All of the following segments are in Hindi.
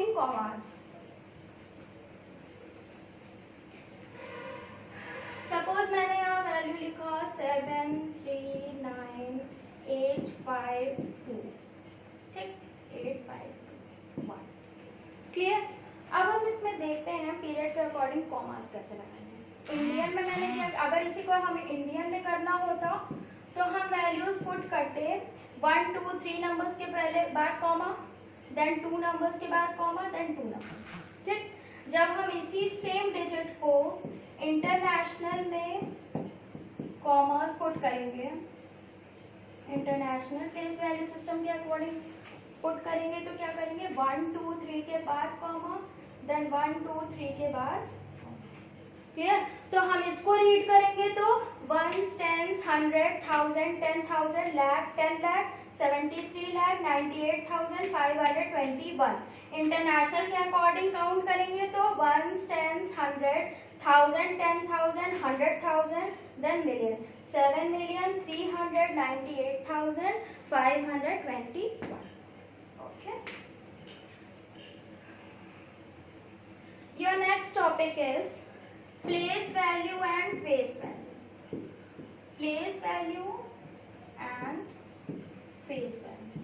According commas. सपोज मैंने यहाँ वैल्यू लिखा 739,852, ठीक, 852 क्लियर। अब हम इसमें देखते हैं पीरियड के अकॉर्डिंग कॉमास कैसे लगाने हैं। इंडियन में मैंने क्या, अगर इसी को हमें इंडियन में करना होता तो हम वैल्यूज पुट करते 1 2 3 नंबर्स के पहले बाद कॉमा, देन 2 नंबर्स के बाद कॉमा, देन 2 नंबर्स, ठीक। जब हम इसी सेम डिजिट को इंटरनेशनल में कॉमास पुट करेंगे, इंटरनेशनल प्लेस वैल्यू सिस्टम के अकॉर्डिंग पुट करेंगे तो क्या करेंगे 1 2 3 के बाद कॉमा, देन 1 2 3 के बाद, क्लियर। तो हम इसको रीड करेंगे तो 1 10 100 1000 10,000 लाख 10 लाख 73 लाख 98,521। इंटरनेशनल के अकॉर्डिंग काउंट करेंगे तो 1 10 100 1000 10,000 100,000 then million 7,398,521। Okay, your next topic is place value and face value, place value and face value,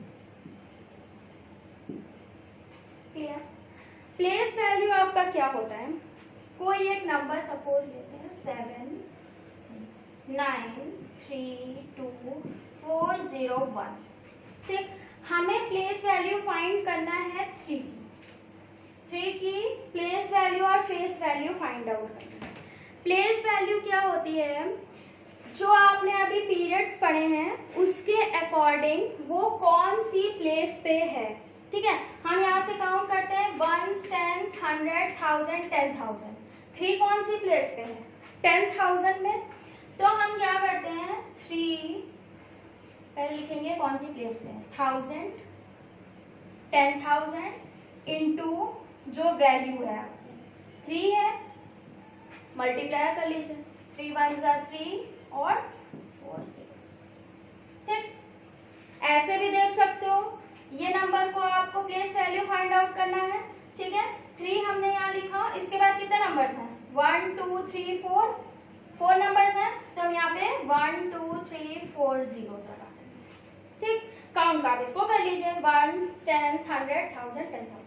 clear। place value आपका क्या होता है, कोई एक नंबर सपोज लेते हैं 7 9 3 2 4 0 1, ठीक। हमें place value फाइंड करना है 3 की प्लेस वैल्यू और फेस वैल्यू फाइंड आउट करना है। प्लेस वैल्यू क्या होती है, जो आपने अभी पीरियड्स पढ़े हैं उसके अकॉर्डिंग वो कौन सी प्लेस पे है, ठीक है। हम यहाँ से काउंट करते हैं 1 10 100 1000 10,000, 3 कौन सी प्लेस पे है 10,000 में, तो हम क्या करते हैं 3 पहले लिखेंगे कौन सी प्लेस पे है 1000 10,000 इंटू जो वैल्यू है 3 है, मल्टीप्लाई कर लीजिए 3 1 3 और 4 6, ठीक। ऐसे भी देख सकते हो, ये नंबर को आपको प्लेस वैल्यू फाइंड आउट करना है, ठीक है। 3 हमने यहाँ लिखा, इसके बाद कितने नंबर्स हैं 1 2 3 4 नंबर्स हैं, तो हम यहाँ पे 1 2 3 4 zeros लगा देंगे, ठीक। काउंट आप इसको कर लीजिए 1 10 100 1000 10,000।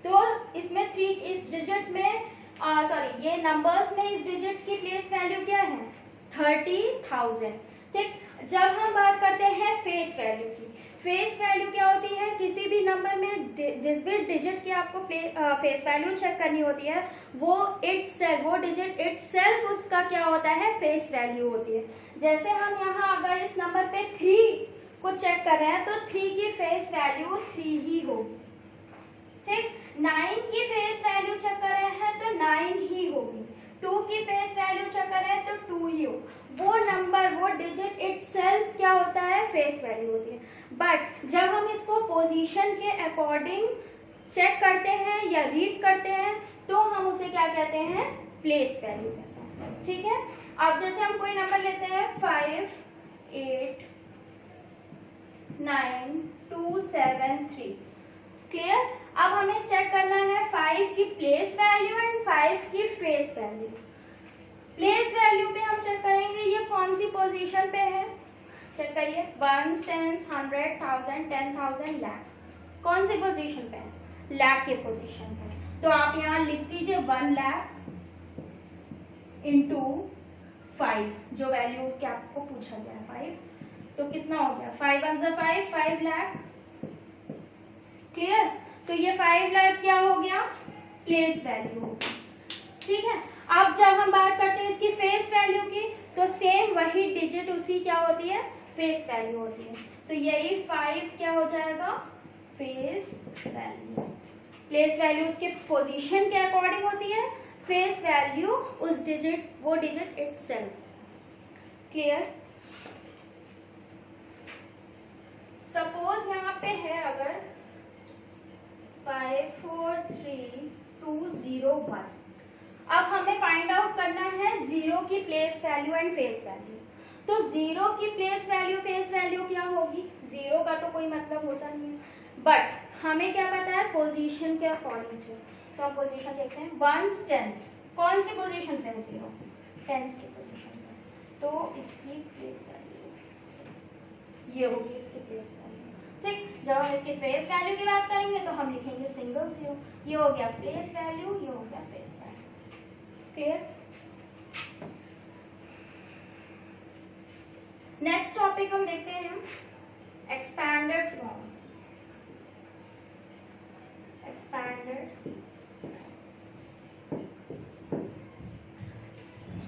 तो इसमें 3 इस डिजिट में सॉरी ये नंबर्स में इस डिजिट की प्लेस वैल्यू क्या है 30,000, ठीक। जब हम बात करते हैं फेस वैल्यू की, फेस वैल्यू क्या होती है, किसी भी नंबर में जिस भी डिजिट की आपको फेस वैल्यू चेक करनी होती है वो डिजिट इटसेल्फ उसका क्या होता है फेस वैल्यू होती है। जैसे हम यहाँ अगर इस नंबर पे 3 को चेक कर रहे हैं तो 3 की फेस वैल्यू 3 ही होगी, ठीक। 9 की फेस वैल्यू चेक कर रहे हैं तो 9 ही होगी, 2 की फेस वैल्यू चेक कर रहे हैं तो 2 ही हो। वो नंबर वो डिजिट इटसेल्फ क्या होता है फेस वैल्यू होती है। बट जब हम इसको पोजीशन के अकॉर्डिंग चेक करते हैं या रीड करते हैं तो हम उसे क्या कहते हैं प्लेस वैल्यू कहते हैं, ठीक है। अब जैसे हम कोई नंबर लेते हैं 5 8 9 2 7 3, क्लियर। अब हमें चेक करना है 5 की प्लेस वैल्यू एंड 5 की फेस वैल्यू। प्लेस वैल्यू पे हम चेक करेंगे ये कौन सी पोजीशन पे है, चेक करिए 1 10 100 1000 10,000 लाख, कौन सी पोजीशन पे है लाख के पोजीशन पे। तो आप यहाँ लिख दीजिए 1 लाख इंटू 5, जो वैल्यू क्या आपको पूछा गया है 5, तो कितना हो गया 5 1 5 लाख, क्लियर। तो ये 5 लाख क्या हो गया प्लेस वैल्यू हो गया, ठीक है। अब जब हम बात करते हैं इसकी फेस वैल्यू की तो सेम वही डिजिट उसी क्या होती है फेस वैल्यू होती है, तो यही 5 क्या हो जाएगा फेस वैल्यू। प्लेस वैल्यू उसके पोजीशन के अकॉर्डिंग होती है, फेस वैल्यू उस डिजिट वो डिजिट इटसेल्फ, क्लियर। सपोज यहाँ पे है अगर 5 4 3 2 0 1, अब हमें फाइंड आउट करना है 0 की place value and face value. तो 0 की प्लेस वैल्यू फेस वैल्यू क्या होगी, 0 का तो कोई मतलब होता नहीं है, बट हमें क्या पता है पोजीशन के अकॉर्डिंग से, तो हम पोजीशन देखते हैं। वंस टेंस कौन सी पोजीशन पे है, 0 टेंस की पोजीशन पे, तो इसकी प्लेस वैल्यू ये होगी, इसकी प्लेस वैल्यू। ठीक, जब हम इसकी फेस वैल्यू की बात करेंगे तो हम लिखेंगे सिंगल 0। ये हो गया प्लेस वैल्यू, ये हो गया face value. Clear? Next topic हम देखते हैं एक्सपैंडेड फॉर्म। एक्सपैंडेड,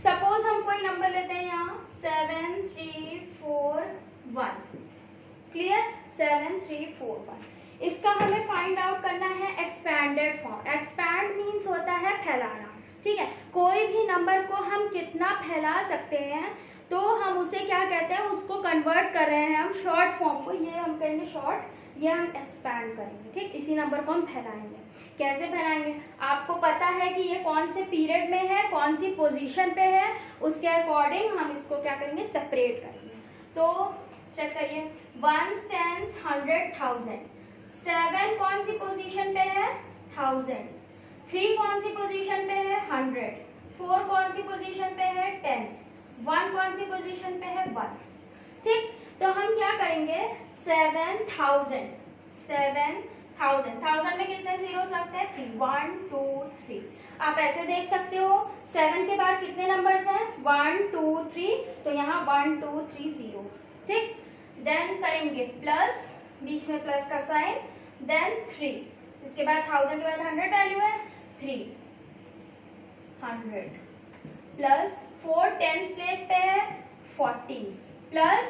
सपोज हम कोई नंबर लेते हैं यहाँ 7 3 4 1। क्लियर? 7 3 4 1। इसका हमें फाइंड आउट करना है एक्सपैंडेड फॉर्म। एक्सपैंड मीन्स होता है फैलाना। ठीक है, कोई भी नंबर को हम कितना फैला सकते हैं तो हम उसे क्या कहते हैं, उसको कन्वर्ट कर रहे हैं हम शॉर्ट फॉर्म को, ये हम कहेंगे शॉर्ट, ये हम एक्सपैंड करेंगे। ठीक, इसी नंबर को हम फैलाएंगे। कैसे फैलाएंगे? आपको पता है कि ये कौन से पीरियड में है, कौन सी पोजीशन पे है, उसके अकॉर्डिंग हम इसको क्या करेंगे, सेपरेट करेंगे। तो चेक करिए, 1 10 100 1000, 7 कौन सी पोजीशन पे है, थाउजेंड्स, 3 कौन सी पोजीशन पे है, 100, 4 कौन सी पोजीशन पे है, टेंस, 1 कौन सी पोजीशन पे है, वंस। ठीक, तो हम क्या करेंगे, 7000, 1000 में कितने जीरोस लगते हैं, 3, 1 2 3। आप ऐसे देख सकते हो 7 के बाद कितने नंबर्स हैं, 1 2 3, तो यहाँ 1 2 3 जीरोस। ठीक, देन करेंगे प्लस, बीच में प्लस का साइन, देन 3, इसके बाद 1000 के बाद 100 वैल्यू है, 300 प्लस 4 टेंस प्लेस पे है, 40 प्लस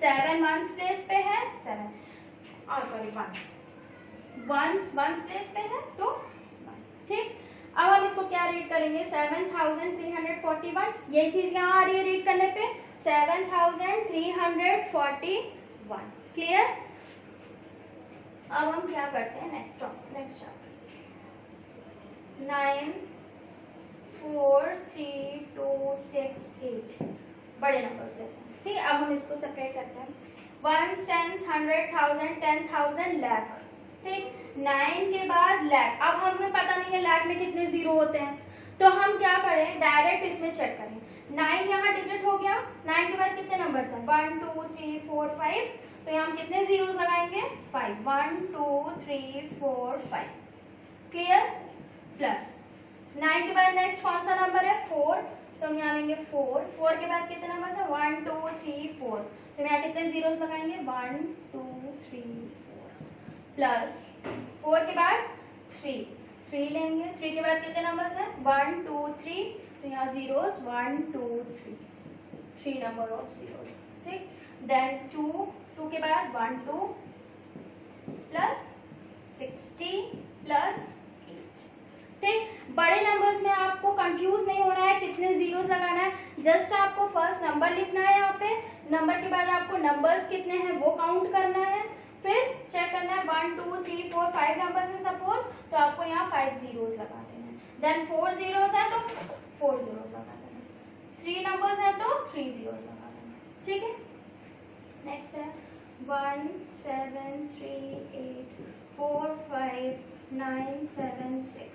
7 वंस प्लेस पे है, 7 सॉरी 1 वंस प्लेस पे है तो 1। ठीक, अब हम इसको क्या रीड करेंगे, 7341, ये चीज यहाँ आ रही है रीड करने पे, 7341। क्लियर? अब हम क्या करते हैं, नेक्स्ट चैप्टर 9 4 3 2 6 8 बड़े नंबर्स लेते हैं। ठीक है, अब हम इसको सेपरेट करते हैं। 1 10 100 1000 10,000 लाख। ठीक, 9 के बाद लाख। अब हमें पता नहीं है लाख में कितने जीरो होते हैं, तो हम क्या करें, डायरेक्ट इसमें चेक करें। 9 यहाँ डिजिट हो गया, 9 के बाद कितने नंबर्स हैं, 1 2 3 4 5, तो यहाँ हम कितने जीरोस लगाएंगे, 5, 1 2 3 4 5। क्लियर? प्लस 9 के बाद नेक्स्ट कौन सा नंबर है, 4, तो हम यहाँ लेंगे 4 के बाद कितने नंबर है, 1 2 3 4, तो यहाँ कितने जीरोस लगाएंगे, 1 2 3 4 प्लस 4 के बाद 3 लेंगे, 3 के बाद कितने नंबर्स हैं, 1 2 3, तो यहाँ जीरोस 1 2 3 नंबर ऑफ जीरोस। ठीक, देन 2 के बाद 1 2 प्लस 60 प्लस 8। ठीक, बड़े नंबर्स में आपको कंफ्यूज नहीं होना है कितने जीरोस लगाना है, जस्ट आपको फर्स्ट नंबर लिखना है, यहाँ पे नंबर के बाद आपको नंबर्स कितने हैं वो काउंट करना है, फिर चेक करना है 1 2 3 4 5 नंबर्स है सपोज, तो आपको यहाँ 5 जीरोस लगा देना है, देन 4 जीरोस है तो 4 जीरोस लगा देना है, 3 नंबर्स है तो 3 जीरोस लगा देना है। ठीक है, नेक्स्ट है 1 7 3 8 4 5 9 7 6,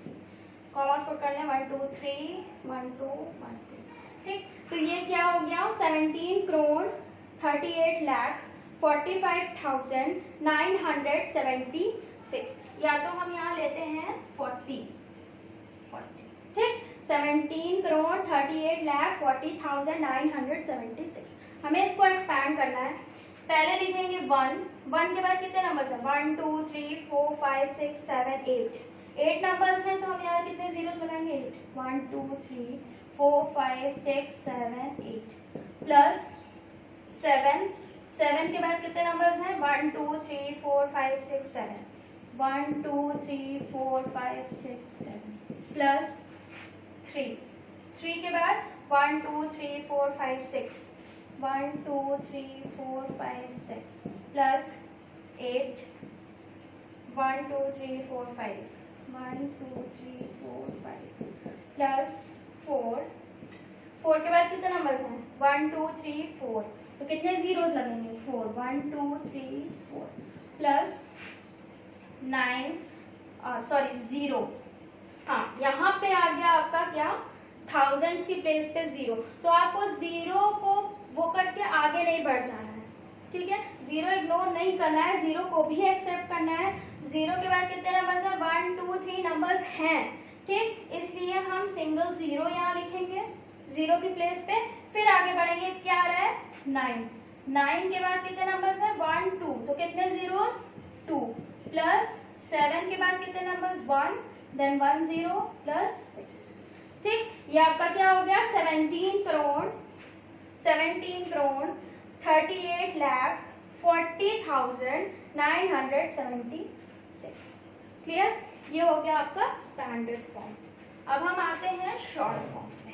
कॉमर्स पुट कर लें, 1 2 3 1 2 1 2। ठीक, तो ये क्या हो गया, 17 करोड़ 38 लाख 45,976। या तो हम यहाँ लेते हैं 40। ठीक, 17 करोड़ 38 लाख 40,976। हमें इसको एक्सपैंड करना है। पहले लिखेंगे 1 के बाद कितने नंबर्स हैं, 1 2 3 4 5 6 7 8 नंबर्स हैं, तो हम यहाँ कितने जीरोस लगाएंगे, 8, 1 2 3 4 5 6 7 8 प्लस 7 के बाद कितने नंबर्स हैं, 1 2 3 4 5 6 7, 1 2 3 4 5 6 7 प्लस 3 के बाद 1 2 3 4 5 6, 1 2 3 4 5 6 प्लस 8, 1 2 3 4 5, 1 2 3 4 5 प्लस 4 के बाद कितने नंबर्स हैं, 1 2 3 4, तो कितने जीरोस लगेंगे, 4, 1 2 3 4 प्लस 0। हाँ, यहाँ पे आ गया आपका क्या, थाउजेंड्स की प्लेस पे 0, तो आपको 0 को वो करके आगे नहीं बढ़ जाना है, ठीक है। 0 इग्नोर नहीं करना है, 0 को भी एक्सेप्ट करना है। 0 के बाद कितने नंबर्स हैं, 1 2 3 नंबर्स हैं, ठीक। इसलिए हम सिंगल 0 यहाँ लिखेंगे 0 की प्लेस पे, फिर आगे बढ़ेंगे, क्या आ रहा है 9 के बाद कितने नंबर्स हैं 1 2, तो कितने जीरोस 2, प्लस 7 के बाद कितने नंबर्स 1, देन 1 0 प्लस 6, ठीक। ये आपका क्या हो गया 17 करोड़ 38,40,976। क्लियर, ये हो गया आपका स्टैंडर्ड फॉर्म। अब हम आते हैं शॉर्ट फॉर्म में।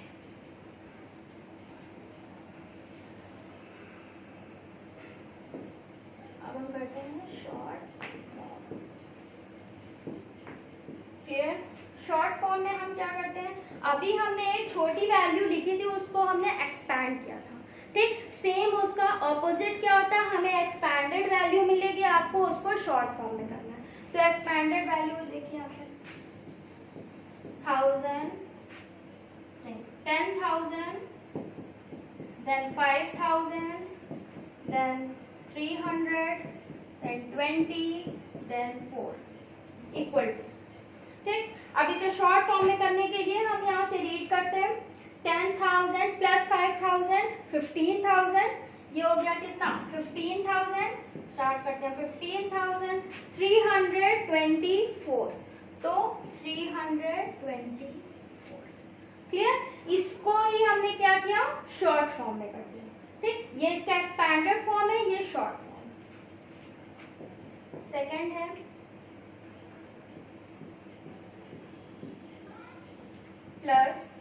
अब हम करते हैं short form. Clear, short form में हम क्या करते हैं, अभी हमने एक छोटी वैल्यू लिखी थी, उसको हमने एक्सपैंड किया था, ठीक। सेम उसका ऑपोजिट क्या होता है, हमें एक्सपैंडेड वैल्यू मिलेगी, आपको उसको शॉर्ट फॉर्म में करना है। तो एक्सपैंडेड वैल्यू देखिए यहाँ पे 1000, 10,000, then 5,000, then 300, then 20, then 4 equal to, ठीक। अब इसे शॉर्ट फॉर्म में करने के लिए हम यहाँ से रीड करते हैं 10,000 प्लस 5,000 15,000, ये हो गया कितना 15,000। स्टार्ट करते हैं 15,000 324, तो 324। क्लियर, इसको ही हमने क्या किया शॉर्ट फॉर्म में कर दिया, ठीक। ये इसका एक्सपैंडेड फॉर्म है, ये शॉर्ट फॉर्म। सेकंड है प्लस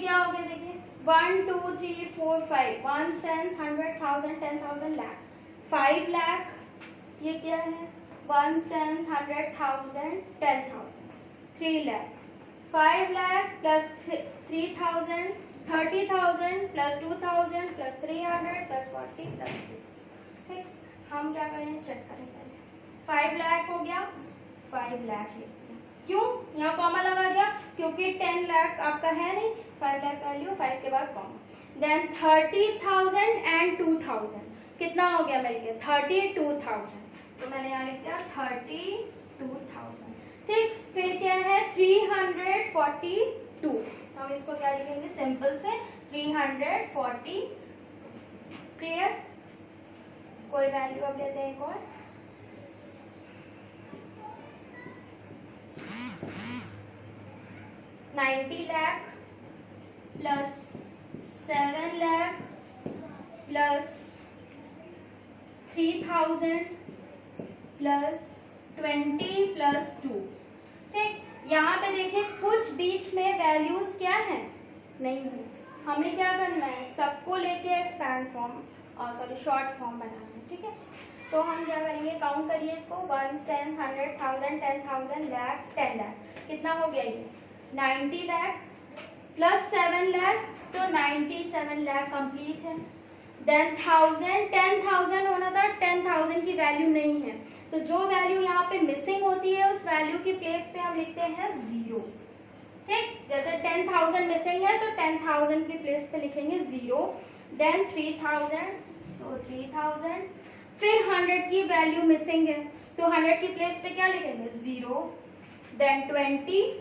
क्या हो गया देखिए 1 2 3 4 5 1 10 100 1000 10,000 लाख 5 लाख, ये क्या है 1 10 100 1000 10,000 3 lakh 5 lakh plus 3,000 30,000 plus 2,000 plus 300 plus 40 plus 2, ठीक। हम क्या करें चेक करें पहले, 5 लाख हो गया 5 लाख लिखते हैं, क्यों यहाँ कॉमा लगा दिया, क्योंकि 10 लाख आपका है नहीं, 5 लाख वैल्यू 5 के बाद कॉमा, देन 30,000 एंड 2,000 कितना हो गया मिलके 32,000, तो मैंने यहाँ लिख दिया 32,000, ठीक। फिर क्या है 342, हम इसको क्या लिखेंगे सिंपल से 340। क्लियर, कोई वैल्यू अब लेते हैं एक और 90 lakh plus 7 lakh plus 3,000 plus 20 plus 2, ठीक। यहाँ पे देखिए कुछ बीच में वैल्यूज क्या है नहीं है, हमें क्या करना है सबको लेके एक्सपैंड फॉर्म शॉर्ट फॉर्म बनाना है, ठीक है। तो हम क्या करेंगे काउंट करिए इसको 1 10 100 1000 10,000 लाख 10 लाख कितना हो गया ये 90 लाख प्लस 7 लाख, तो 97 लाख कंप्लीट है। देन 10,000 होना था, 10,000 की वैल्यू नहीं है, तो जो वैल्यू यहाँ पे मिसिंग होती है उस वैल्यू की प्लेस पे हम लिखते हैं 0, ठीक। जैसे 10,000 मिसिंग है तो 10,000 की प्लेस पे लिखेंगे 0, देन 3,000 तो 3,000, फिर 100 की वैल्यू मिसिंग है तो 100 की प्लेस पे क्या लिखेंगे 0, देन 20।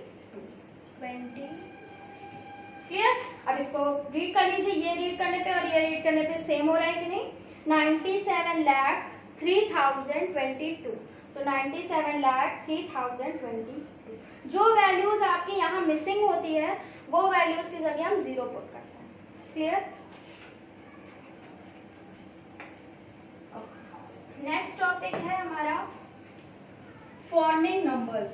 क्लियर, अब इसको रीड कर लीजिए, ये रीड करने पे और ये रीड करने पे सेम हो रहा है कि नहीं, 97 लाख 3,022, तो 97 लाख 3,022, जो वैल्यूज आपकी यहाँ मिसिंग होती है वो वैल्यूज के जरिए हम 0 पुट करते हैं। क्लियर, नेक्स्ट टॉपिक है हमारा फॉर्मिंग नंबर्स।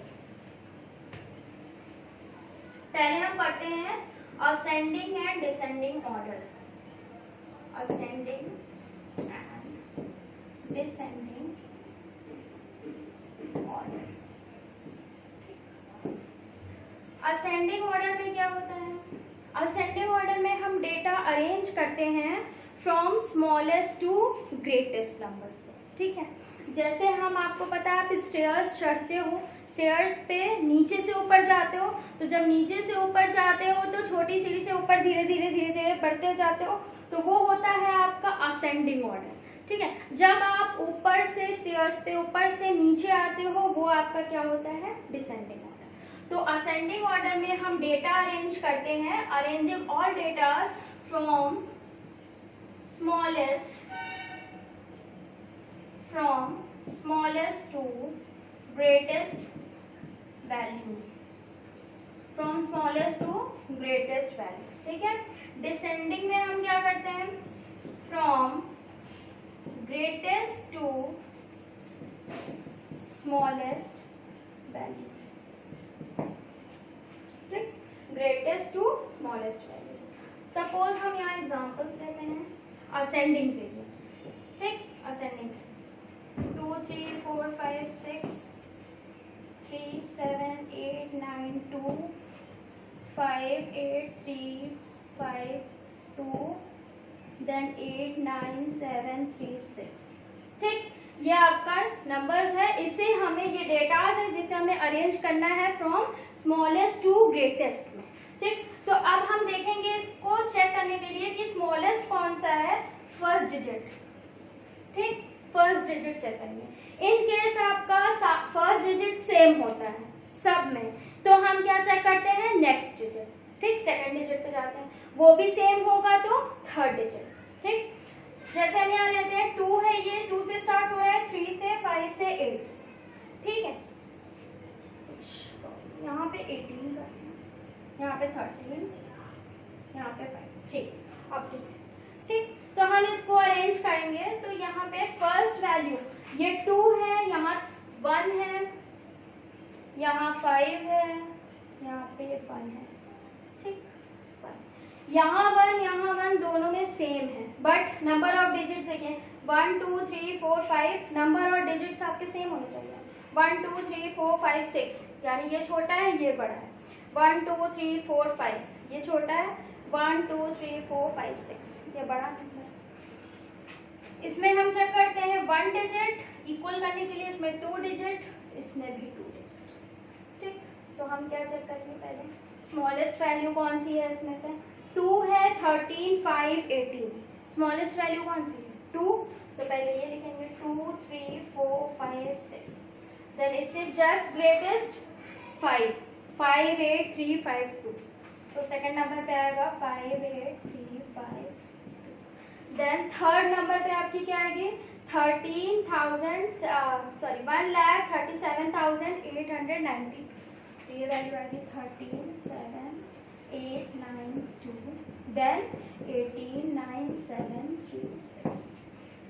पहले हम पढ़ते हैं ascending and descending order, ascending and descending order. Ascending order में क्या होता है? असेंडिंग ऑर्डर में हम डेटा अरेंज करते हैं from smallest to greatest numbers पे, ठीक है। जैसे हम, आपको पता है, आप स्टेयर्स चढ़ते हो, स्टेयर्स पे नीचे से ऊपर जाते हो, तो जब नीचे से ऊपर जाते हो तो छोटी सीढ़ी से ऊपर धीरे धीरे धीरे धीरे बढ़ते जाते हो, तो वो होता है आपका असेंडिंग ऑर्डर, ठीक है। जब आप ऊपर से स्टेयर्स पे ऊपर से नीचे आते हो, वो आपका क्या होता है? Descending order. तो असेंडिंग ऑर्डर में हम डेटा अरेंज करते हैं, arranging all datas from smallest to greatest values, from smallest to greatest values, ठीक है। डिसेंडिंग में हम क्या करते हैं? From greatest to smallest values, ठीक, greatest to smallest values। Suppose हम यहाँ एग्जांपल्स लेते हैं असेंडिंग के लिए, ठीक। असेंडिंग 2 3 4 5 6 3 7 8 9 2 5 8 3 5 2 देन 8 9 7 3 6, ठीक। ये आपका नंबर्स है, इसे हमें, ये डेटाज है जिसे हमें अरेंज करना है फ्रॉम स्मॉलेस्ट टू ग्रेटेस्ट में, ठीक। तो अब हम देखेंगे इसको चेक करने के लिए कि स्मॉलेस्ट कौन सा है, फर्स्ट डिजिट, ठीक। फर्स्ट डिजिट चेक करेंगे। इन केस आपका फर्स्ट डिजिट सेम होता है सब में, तो हम क्या चेक करते हैं? नेक्स्ट डिजिट, ठीक। सेकंड डिजिट पे जाते हैं, वो भी सेम होगा तो थर्ड डिजिट, ठीक। जैसे हम यहाँ लेते हैं 2 है, ये 2 से स्टार्ट हो रहा है, 3 से 5 से 8, ठीक है। यहाँ पे 18 करते हैं, यहाँ पे 13, यहाँ पे 5, ठीक। अब ठीक, तो हम इसको अरेंज करेंगे। तो यहाँ पे फर्स्ट वैल्यू ये 2 है, यहाँ 1 है, यहाँ 5 है, यहाँ पे 1 है, ठीक। यहाँ 1 दोनों में सेम है, बट नंबर ऑफ डिजिट्स देखिए 1 2 3 4 5, नंबर और डिजिट्स आपके सेम होने चाहिए। 1 2 3 4 5 6, यानी ये छोटा है ये बड़ा है। 1 2 3 4 5, ये छोटा है। 1 2 3 4 5 6, ये बड़ा नंबर। इसमें हम चेक करते हैं 1 डिजिट इक्वल करने के लिए, इसमें 2 डिजिट, इसमें भी 2 डिजिट, ठीक। तो हम क्या चेक करेंगे? पहले स्मॉलेस्ट वैल्यू कौन सी है इसमें से? 2 है, 13 5 18, स्मॉलेस्ट वैल्यू कौन सी है? 2। तो पहले ये लिखेंगे 2 3 4 5 6, देन इससे जस्ट ग्रेटेस्ट 5 5 8 3 5 2, तो सेकंड नंबर पे आएगा 5 8 3 5 2। देन थर्ड नंबर पे आपकी क्या आएगी? 1,37,890, तो ये वैल्यू आएगी 13,7,892, देन 18,9,736।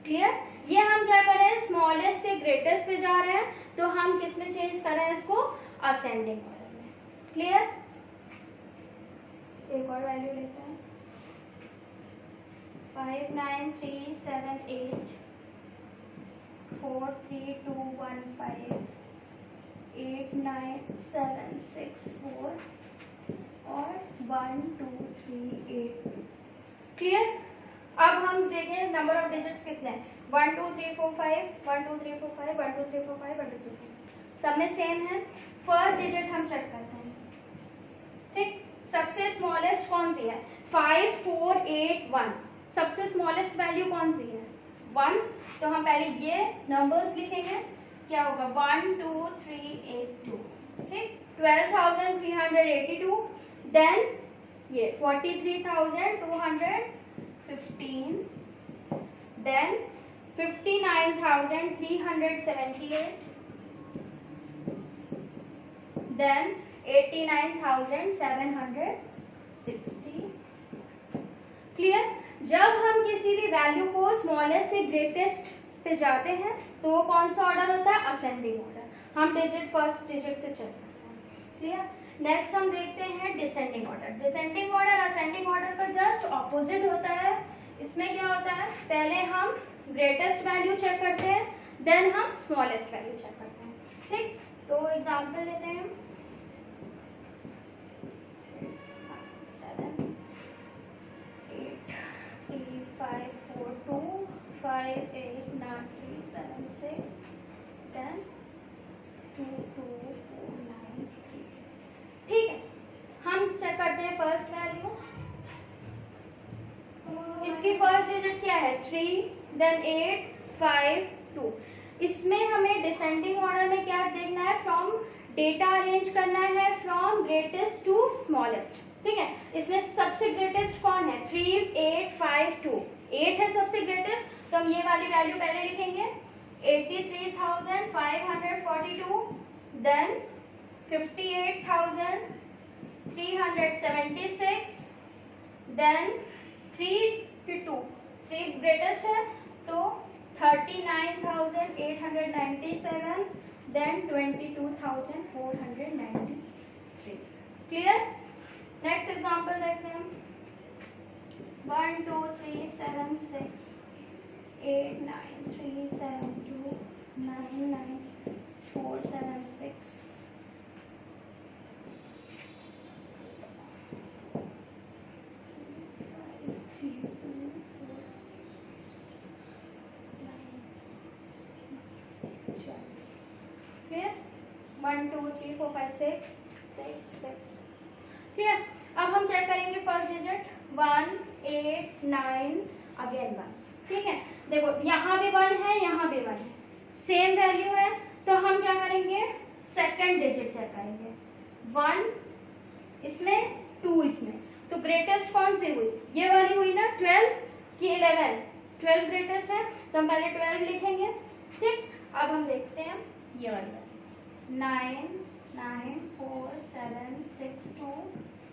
क्लियर? ये हम क्या कर रहे हैं? स्मॉलेस्ट से ग्रेटेस्ट पे जा रहे हैं, तो हम किस में चेंज कर रहे हैं इसको? असेंडिंग ऑर्डर में। क्लियर? एक और वैल्यू लेते हैं 5 9 3 7 8 4 3 2 1 5 8 9 7 6 4 और 1 2 3 8 2। क्लियर? अब हम देखें नंबर ऑफ डिजिट्स कितने हैं। 1 2 3 4 5 1 2 3 4 5 1 2 3 4 5 1 2 3 4, सब में सेम है। फर्स्ट डिजिट हम चेक करते हैं, ठीक। सबसे स्मॉलेस्ट कौन सी है? 5 4 8 1, सबसे स्मॉलेस्ट वैल्यू कौन सी है? 1। तो हम पहले ये नंबर्स लिखेंगे, क्या होगा? 1 2 3 8 2, ठीक। 12,382, देन ये 43,215, देन 59,378, देन 89,760। क्लियर? जब हम किसी भी वैल्यू को स्मॉलेस्ट से ग्रेटेस्ट पे जाते हैं तो वो कौन सा ऑर्डर होता है? Ascending order. हम डिजिट फर्स्ट डिजिट से चेक करते हैं। क्लियर? नेक्स्ट हम देखते हैं descending order. Descending order ascending order का जस्ट ऑपोजिट होता है। इसमें क्या होता है? पहले हम ग्रेटेस्ट वैल्यू चेक करते हैं, देन हम स्मॉलेस्ट वैल्यू चेक करते हैं, ठीक। तो एग्जांपल लेते हैं 589376 देन 22493। ठीक है, हम चेक करते हैं फर्स्ट वैल्यू। इसकी फर्स्ट डिजिट क्या है 3, देन 8 5 2। इसमें हमें डिसेंडिंग ऑर्डर में क्या देखना है, फ्रॉम डेटा अरेंज करना है फ्रॉम ग्रेटेस्ट टू स्मॉलेस्ट। ठीक है, इसमें सबसे ग्रेटेस्ट कौन है 3 8 5 2। 8 है सबसे ग्रेटेस्ट, तो हम ये वाली वैल्यू पहले लिखेंगे 83,542, देन 58,376, देन 3 की 2, 3 ग्रेटेस्ट है तो 39,897, देन 22,493। क्लियर? नेक्स्ट एग्जांपल देखते हैं। 1 2 3 7 6 8 9 3 7 2 9 9 4 7 6 क्लियर? 1 2 3 4 5 6 6 6 क्लियर? अब हम चेक करेंगे फर्स्ट डिजिट 1 8 9 अगेन 1। ठीक है, देखो यहाँ भी 1 है, यहाँ भी 1 है, सेम वैल्यू है, तो हम क्या करेंगे सेकंड डिजिट चेक करेंगे। 1 इसमें 2 इसमें, तो ग्रेटेस्ट कौन सी हुई, ये वाली हुई ना 12 की 11। 12 ग्रेटेस्ट है तो हम पहले 12 लिखेंगे। ठीक, अब हम देखते हैं ये वाली 9 9 4 7 6 2।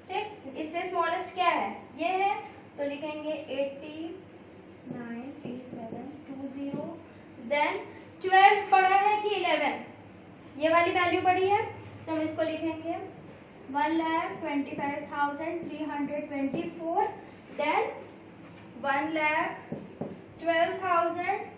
ठीक, इससे स्मॉलेस्ट क्या है ये है, तो लिखेंगे 893720। देन 12 पड़ा है कि 11, ये वाली वैल्यू पड़ी है, तो हम इसको लिखेंगे 1,25,324, देन 1,12,000